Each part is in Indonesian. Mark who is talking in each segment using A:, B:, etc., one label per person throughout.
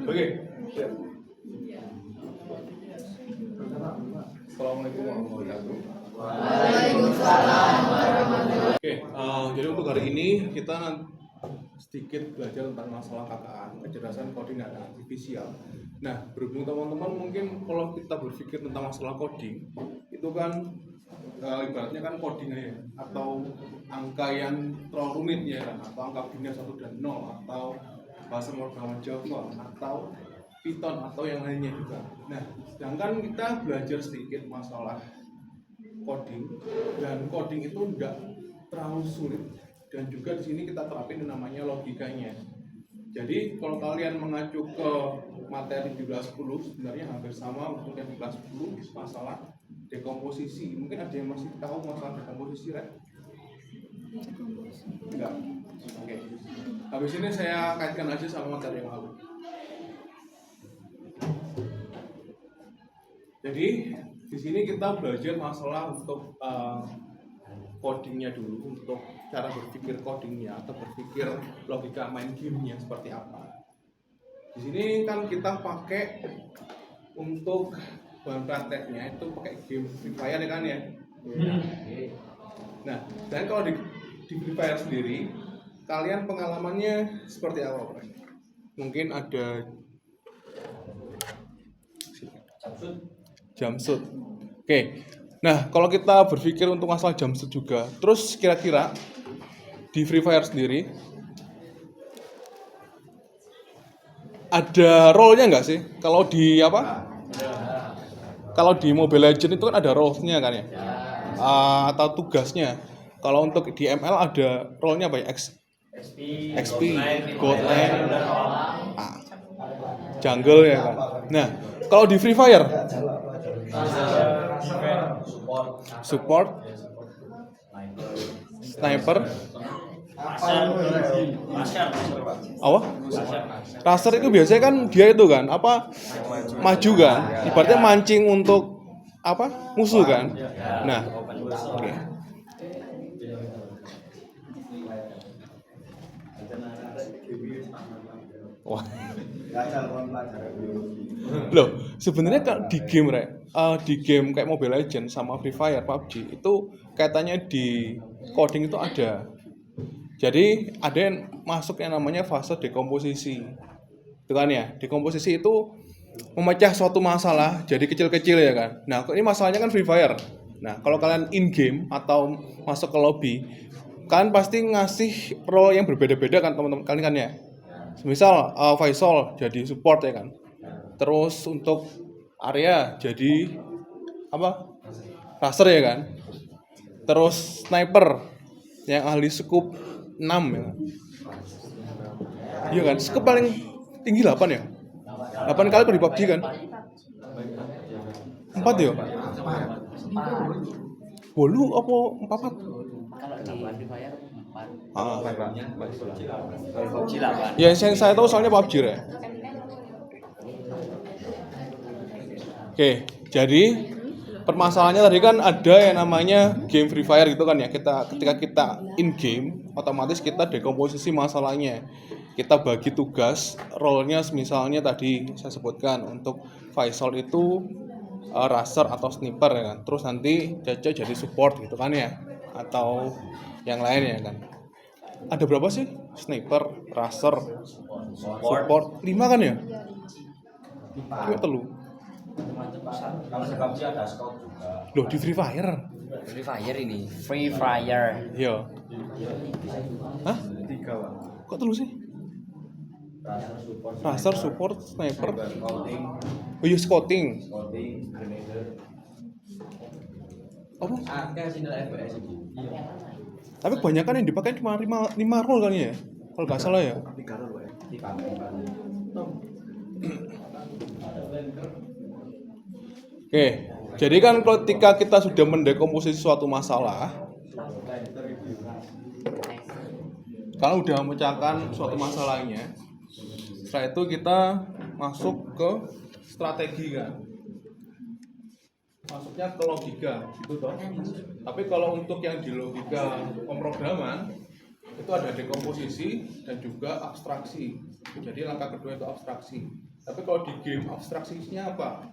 A: Oke. Assalamualaikum warahmatullahi wabarakatuh.
B: Waalaikumsalam warahmatullahi wabarakatuh.
A: Oke, jadi untuk hari ini kita sedikit belajar tentang masalah KKA, kecerdasan coding dan artifisial. Nah, berhubung teman-teman mungkin kalau kita berpikir tentang masalah coding, itu kan ibaratnya kan coding ya, atau angka yang terlalu rumit ya kan, atau angka biner 1 dan 0, atau bahasa pemrograman Java, atau Python, atau yang lainnya juga. Nah, sedangkan kita belajar sedikit masalah coding, dan coding itu tidak terlalu sulit, dan juga di sini kita terapin yang namanya logikanya. Jadi kalau kalian mengacu ke materi di kelas 10 sebenarnya hampir sama untuk yang di kelas 10 masalah dekomposisi. Mungkin ada yang masih tahu masalah dekomposisi, right? Enggak. Oke. Habis ini saya kaitkan aja sama materi yang lalu. Jadi di sini kita belajar masalah untuk codingnya dulu, untuk cara berpikir codingnya atau berpikir logika main gamenya seperti apa. Di sini kan kita pakai untuk bahan prakteknya itu pakai game Free Fire ya kan ya. Nah, dan kalau di Free Fire sendiri, kalian pengalamannya seperti apa, Pak? Mungkin ada jumpsuit. Oke. Nah, kalau kita berpikir untuk masalah jumpsuit juga, terus kira-kira di Free Fire sendiri ada role-nya nggak sih? Kalau di apa? Kalau di Mobile Legends itu kan ada role-nya kan ya? Atau tugasnya. Kalau untuk di ML ada role-nya apa ya? XP, Gold Lane, Jungle ya kan? Nah, kalau di Free Fire support, sniper, apa? Raster itu biasanya kan dia itu kan apa? Maju kan? Ibaratnya mancing untuk apa? Musuh kan? Nah, oke. Wah. Loh, sebenarnya di game di game kayak Mobile Legends sama Free Fire, PUBG itu kaitannya di coding itu ada. Jadi ada yang masuk yang namanya fase dekomposisi. Itu kan ya, dekomposisi itu memecah suatu masalah jadi kecil-kecil ya kan. Nah, ini masalahnya kan Free Fire. Nah, kalau kalian in game atau masuk ke lobby, kalian pasti ngasih role yang berbeda-beda kan teman-teman kalian kan ya. Misal Faisal jadi support ya kan. Terus untuk area jadi apa? Raster ya kan. Terus sniper yang ahli scoop 6 ya kan. Iya kan, scoop paling tinggi 8 ya. 8 kali di PUBG kan. 4 ya. Bolu apa 4?
B: Kalau di Free Fire 4.
A: Ya, yang saya tahu soalnya PUBG ya. Oke, jadi permasalahannya tadi kan ada yang namanya game Free Fire gitu kan ya. Ketika kita in game, otomatis kita dekomposisi masalahnya. Kita bagi tugas, role-nya misalnya tadi saya sebutkan untuk Faisal itu raster atau sniper ya kan. Terus nanti Caca jadi support gitu kan ya. Atau yang lain ya kan. Ada berapa sih? Sniper, raster, support 5 kan ya? Itu telu.
C: Kalau di PUBG ada scout juga.
A: Loh, di Free Fire?
B: Free Fire ini. Free Fire.
A: Iya. Hah?
C: 3 Pak.
A: Kok telu sih? Raster, support, sniper.
C: Scouting,
A: Oh iya, scouting.
C: grenade.
A: Apa?
C: Ada single FPS itu. Iya.
A: Tapi kebanyakan yang dipakai cuma 5 roll kali ya? Kalau nggak salah ya.
C: 3 roll ya. Dipakai.
A: Oke, jadi kan ketika kita sudah mendekomposisi suatu masalah, kalau udah memecahkan suatu masalahnya, setelah itu kita masuk ke strategi kan, masuknya ke logika, gitu toh. Tapi kalau untuk yang di logika pemrograman itu ada dekomposisi dan juga abstraksi. Jadi langkah kedua itu abstraksi. Tapi kalau di game abstraksinya apa?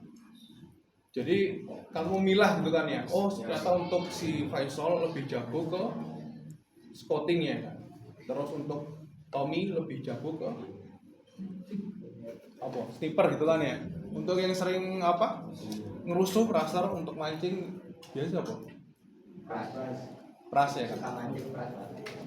A: Jadi kalau memilah gitu kan ya, oh ternyata untuk si Faisal lebih jago ke scouting ya kan. Terus untuk Tommy lebih jago ke apa? Sniper gitu kan ya. Untuk yang sering apa? Ngerusuh raster untuk mancing biasa apa? Pras ya kan.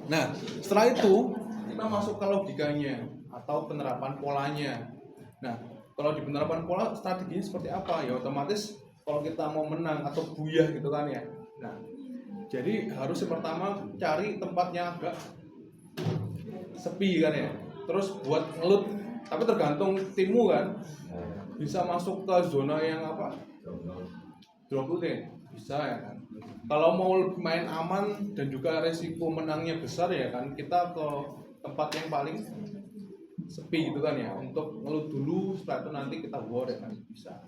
A: Nah, setelah itu kita masuk ke logikanya atau penerapan polanya. Nah, kalau di penerapan pola strateginya seperti apa? Ya otomatis kalau kita mau menang atau buyah gitu kan ya. Nah, jadi harus yang pertama cari tempatnya agak sepi kan ya. Terus buat ngelut, tapi tergantung timmu kan. Bisa masuk ke zona yang apa? Drop route bisa ya kan. Kalau mau main aman dan juga resiko menangnya besar ya kan, kita ke tempat yang paling sepi gitu kan ya, untuk ngelut dulu, setelah itu nanti kita war ya kan, bisa.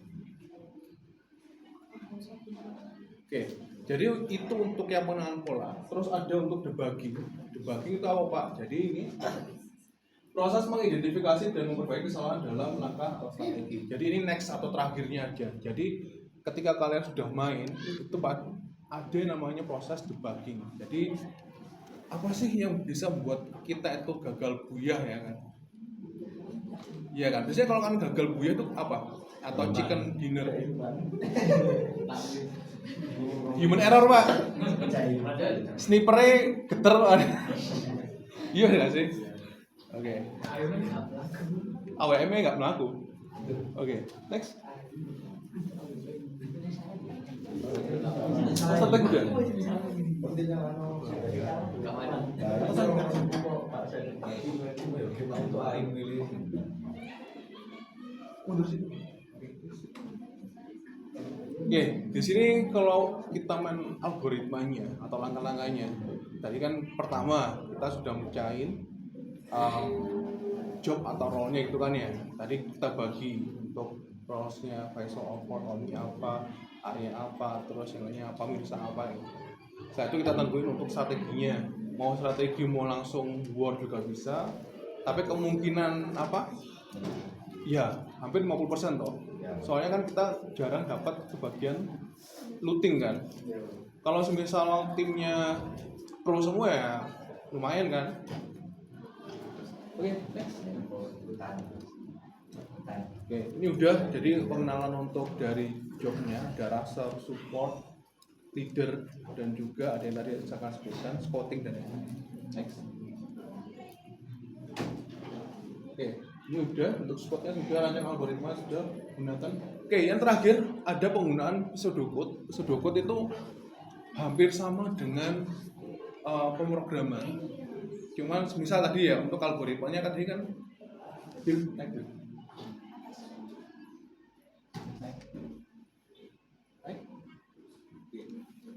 A: Oke, jadi itu untuk yang pengenalan pola. Terus ada untuk debugging. Debugging itu apa Pak? Jadi ini proses mengidentifikasi dan memperbaiki kesalahan dalam langkah atau strategi. Jadi ini next atau terakhirnya aja. Jadi ketika kalian sudah main itu Pak, ada namanya proses debugging. Jadi apa sih yang bisa membuat kita itu gagal buyah ya kan? Iya kan, biasanya kalau kan gagal buyah itu apa? Atau chicken dinner? Human error Pak. Snipernya geter Pak. Iya nggak sih? Oke. AWM-nya nggak melaku. Oke, next. Strategi udah. Oke, di sini kalau kita main algoritmanya atau langkah-langkahnya, tadi kan pertama kita sudah mecahin job atau role-nya gitu kan ya. Tadi kita bagi untuk roles-nya Faisal Offord, Omni apa, Arya apa, terus yang lainnya apa, Mirsa apa ya. Setelah itu kita tentuin untuk strateginya. Mau strategi mau langsung war juga bisa, tapi kemungkinan apa? Ya, hampir 50% toh. Soalnya kan kita jarang dapat kebagian looting kan. Kalau semisal timnya pro semua ya lumayan kan. Oke, next. Oke, ini udah jadi pengenalan untuk dari jobnya, ada raster, support, leader, dan juga ada yang tadi saya akan sebutkan, scouting dan lain-lain. Next. Oke, ini udah untuk squadnya sudah, rancang algoritma sudah gunakan. Oke, yang terakhir ada penggunaan pseudocode. Pseudocode itu hampir sama dengan pemrograman. Cuman misal tadi ya untuk algoritmanya tadi kan build.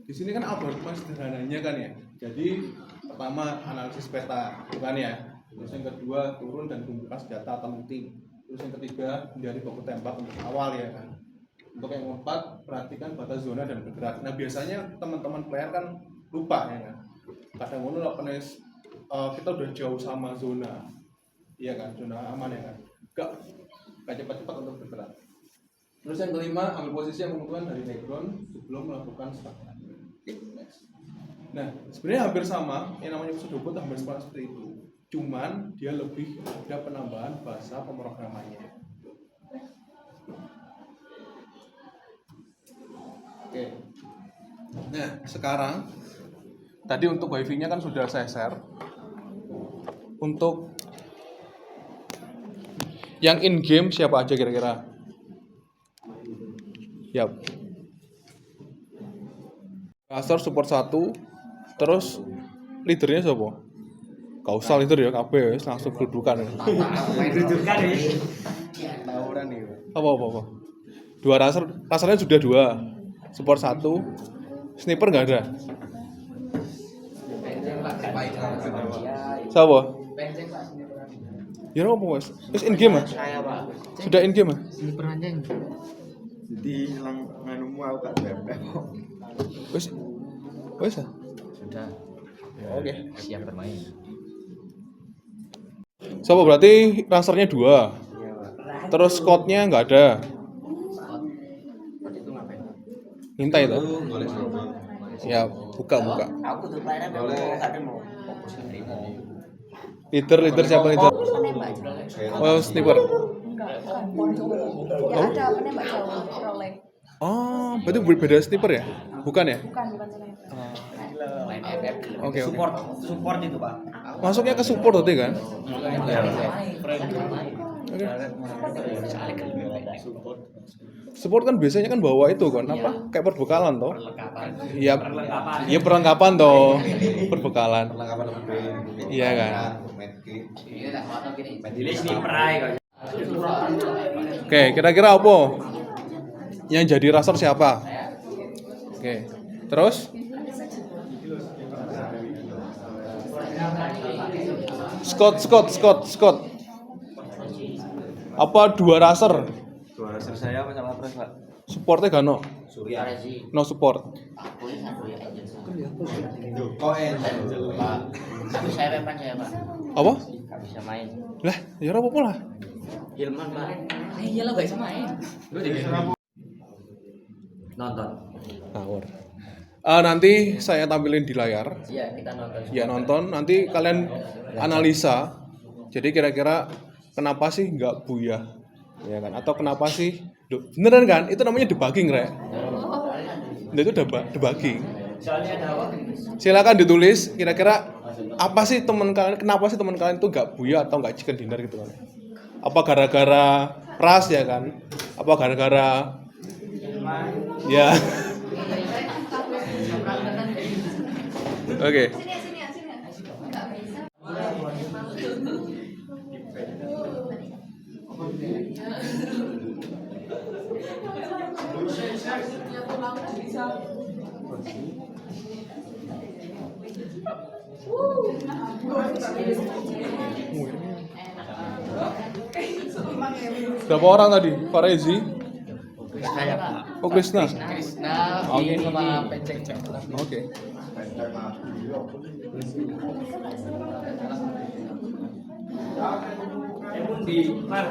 A: Di sini kan algoritma sederhananya kan ya. Jadi pertama analisis peta kan ya. Terus yang kedua turun dan kumpulkan senjata atau looting. Terus yang ketiga hindari baku tembak untuk awal ya kan. Untuk yang keempat perhatikan batas zona dan bergerak. Nah biasanya teman-teman player kan lupa ya kan. Kadang kita udah jauh sama zona, iya kan, zona aman ya kan. Gak cepat-cepat untuk bergerak. Terus yang kelima ambil posisi yang menguntungkan dari background sebelum melakukan serangan. Next. Nah sebenarnya hampir sama, yang namanya pseudocode hampir sama seperti itu. Cuman dia lebih ada penambahan bahasa pemrogramannya. Oke. Nah sekarang tadi untuk wifi-nya kan sudah saya share. Untuk yang in game siapa aja kira-kira? Yap. Raster support 1, terus leadernya siapa? Gak usah leader ya, KB langsung kedudukan ya.
C: Tawuran nih.
A: Apa? Dua rasternya sudah 2, support 1, sniper nggak ada. Siapa? Ya apa Mas? Wis in game Mas?
B: Saya Pak.
A: Sudah in game Mas?
B: Sniper anjing.
C: Jadi nganumu aku gak bebek.
A: Wis ah?
B: Sudah.
A: Oke.
B: Siap bermain.
A: Siapa berarti rasternya 2.
C: Iya, Pak.
A: Terus Scott-nya nggak ada.
B: Scott itu ngapain?
A: Minta itu.
C: Boleh serobot.
A: Ya, buka.
B: Aku tuh pelayanan
C: Boleh.
B: kadang mau fokus ke diri.
A: Leader siapa leader?
D: Penembak jauh.
A: Oh, sniper.
D: Enggak, bukan. Enggak ada penembak jauh, rolling.
A: Oh, berarti beda sniper ya? Bukan ya?
D: Bukan sniper.
B: Main FF.
A: Oke.
C: Support itu Pak.
A: Masuknya ke support tadi kan? Oke. Support kan biasanya kan bawa itu kan apa? Kayak perbekalan toh? Iya. Iya perlengkapan toh. Perbekalan.
C: Perlengkapan lebih.
A: Iya kan?
C: Medkit.
B: Jadi sniper aja.
A: Oke, kira-kira apa? Yang jadi raser siapa? Oke. Terus? Scott. Apa dua raser?
C: Dua raser saya apa sama pres Pak?
A: Supportnya gak no?
C: Surya.
A: No support.
B: Aku ini satu ya Angel.
C: Kok Angel Pak?
B: Tapi saya repan saya Pak.
A: Apa?
B: Gak bisa main.
A: Lah, ya ora apa-apa lah.
B: Hilman Pak. Iya lo gak bisa main. Nonton.
A: Ngawur. Nanti saya tampilin di layar.
B: Iya kita nonton.
A: Ya nonton, nanti kalian analisa. Jadi kira-kira kenapa sih nggak buyah? Ya kan? Atau kenapa sih? Beneran kan? Itu namanya debugging, Rek. Nah, itu debugging.
B: Soalnya ada apa?
A: Silakan ditulis kira-kira apa sih teman kalian, kenapa sih teman kalian itu nggak buyah atau nggak chicken dinner gitu kan? Apa gara-gara pras ya kan? Apa gara-gara ya? Oke. Berapa orang tadi? Farezi?
B: Saya Pak.
A: Oh, Krishna.
B: Krishna,
A: Oke.
B: sama Penceng.
A: Oke.
B: Di mana?